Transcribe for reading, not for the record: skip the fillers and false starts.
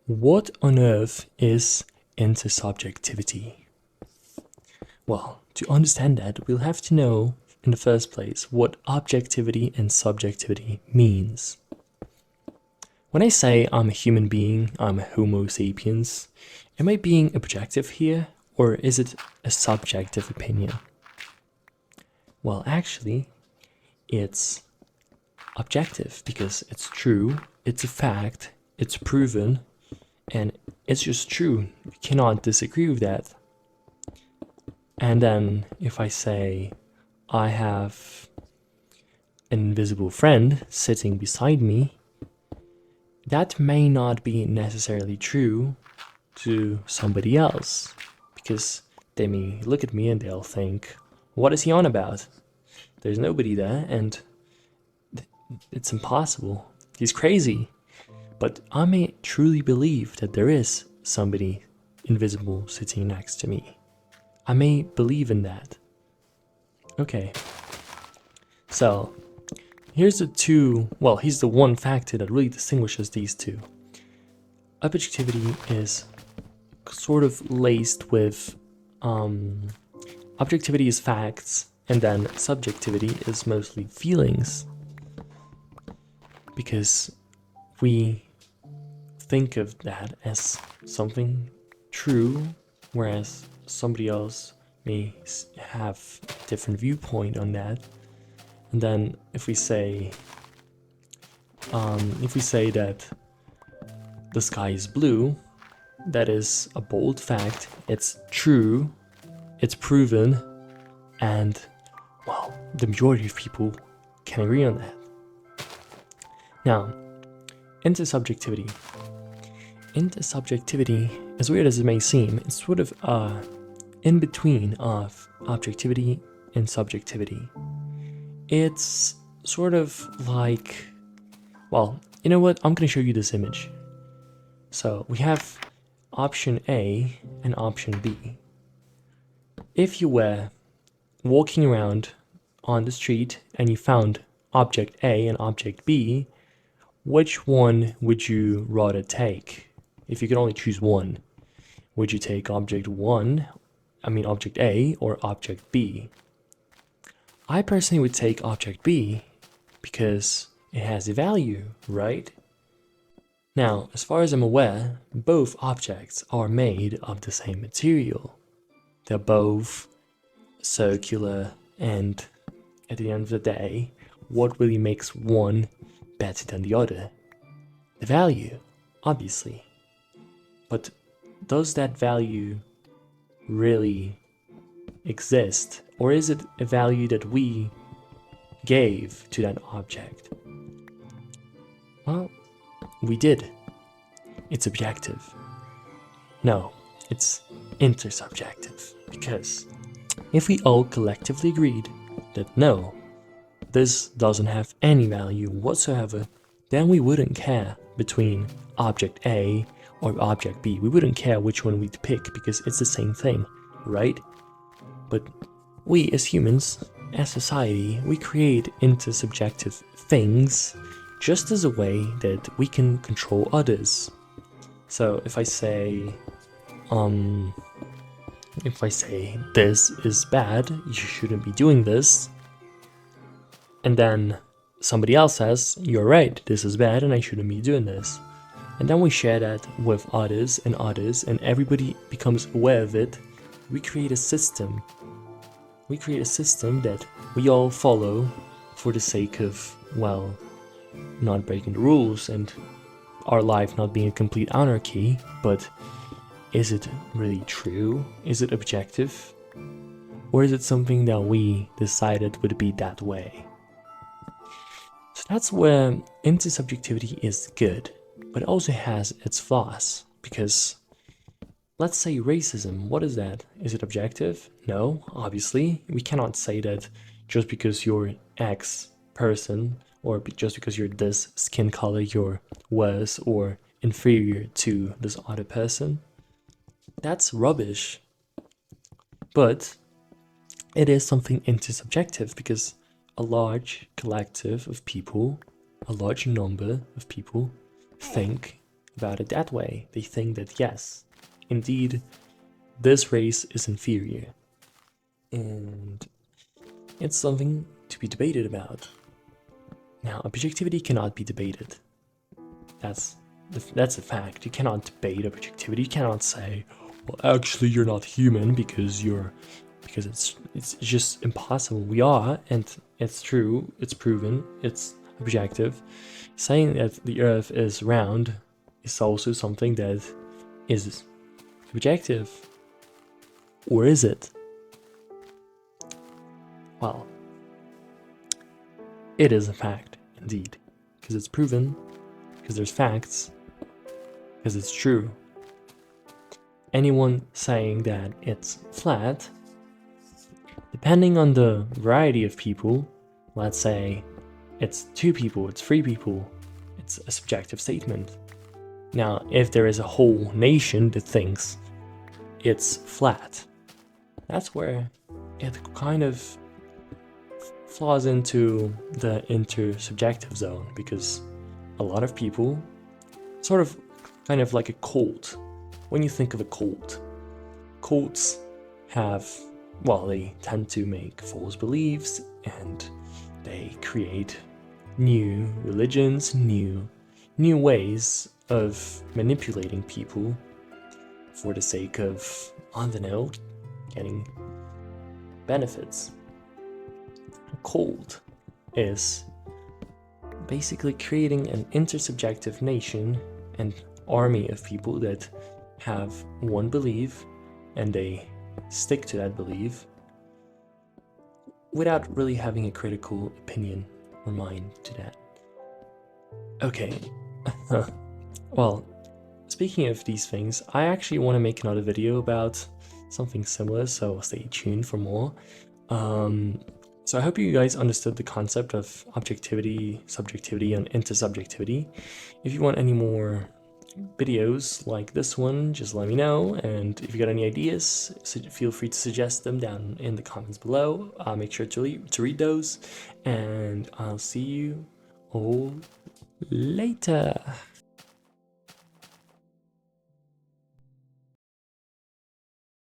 What on earth is intersubjectivity? Well, to understand that, we'll have to know, in the first place, what objectivity and subjectivity means. When I say I'm a human being, I'm a Homo sapiens, am I being objective here, or is it a subjective opinion? Well, actually, it's objective because it's true, it's a fact, it's proven, and it's just true. You cannot disagree with that. And then if I say I have an invisible friend sitting beside me, that may not be necessarily true to somebody else, because they may look at me and they'll think, what is he on about? There's nobody there and it's impossible. He's crazy. But I may truly believe that there is somebody invisible sitting next to me. I may believe in that. Okay. So, here's here's the one factor that really distinguishes these two. Objectivity is sort of laced with, objectivity is facts, and then subjectivity is mostly feelings. Because we think of that as something true, whereas somebody else may have a different viewpoint on that. And then if we say that the sky is blue, that is a bold fact. It's true, it's proven, and well, the majority of people can agree on that. Now, intersubjectivity. Intersubjectivity, as weird as it may seem, it's sort of in between of objectivity and subjectivity. It's sort of like, well, you know what? I'm going to show you this image. So we have option A and option B. If you were walking around on the street and you found object A and object B, which one would you rather take? If you could only choose one, would you take object A or object B? I personally would take object B because it has a value, right? Now, as far as I'm aware, both objects are made of the same material. They're both circular, and at the end of the day, what really makes one better than the other? The value, obviously. But does that value really exist? Or is it a value that we gave to that object? Well, we did. It's objective. No, it's intersubjective. Because if we all collectively agreed that no, this doesn't have any value whatsoever, then we wouldn't care between object A or object B. We wouldn't care which one we'd pick because it's the same thing, right? But we as humans, as society, we create intersubjective things just as a way that we can control others. So if I say this is bad, you shouldn't be doing this, and then somebody else says, you're right, this is bad and I shouldn't be doing this. And then we share that with others, and everybody becomes aware of it. We create a system. We create a system that we all follow for the sake of, well, not breaking the rules and our life not being a complete anarchy. But is it really true? Is it objective? Or is it something that we decided would be that way? So that's where intersubjectivity is good, but it also has its flaws, because let's say racism, what is that? Is it objective? No, obviously. We cannot say that just because you're X person, or just because you're this skin color, you're worse or inferior to this other person. That's rubbish. But it is something intersubjective because a large collective of people, a large number of people think about it that way. They think that yes, indeed, this race is inferior. And it's something to be debated about. Now, objectivity cannot be debated. That's a fact. You cannot debate objectivity. You cannot say, well, actually, you're not human because it's just impossible. We are, and it's true. It's proven. It's objective. Saying that the Earth is round is also something that is subjective. Or is it? Well, it is a fact, indeed, because it's proven, because there's facts, because it's true. Anyone saying that it's flat, depending on the variety of people, let's say it's 2 people, it's 3 people, it's a subjective statement. Now, if there is a whole nation that thinks it's flat, that's where it kind of falls into the intersubjective zone, because a lot of people, sort of kind of like a cult. When you think of a cult, cults have, well, they tend to make false beliefs and they create new religions, new ways of manipulating people for the sake of, I don't know, getting benefits. A cult is basically creating an intersubjective nation and army of people that have one belief and they stick to that belief without really having a critical opinion or mind to that. Okay, well, speaking of these things, I actually want to make another video about something similar, so stay tuned for more. So I hope you guys understood the concept of objectivity, subjectivity, and intersubjectivity. If you want any more videos like this one, just let me know, and if you got any ideas, feel free to suggest them down in the comments below. I'll make sure to read those, and I'll see you all later.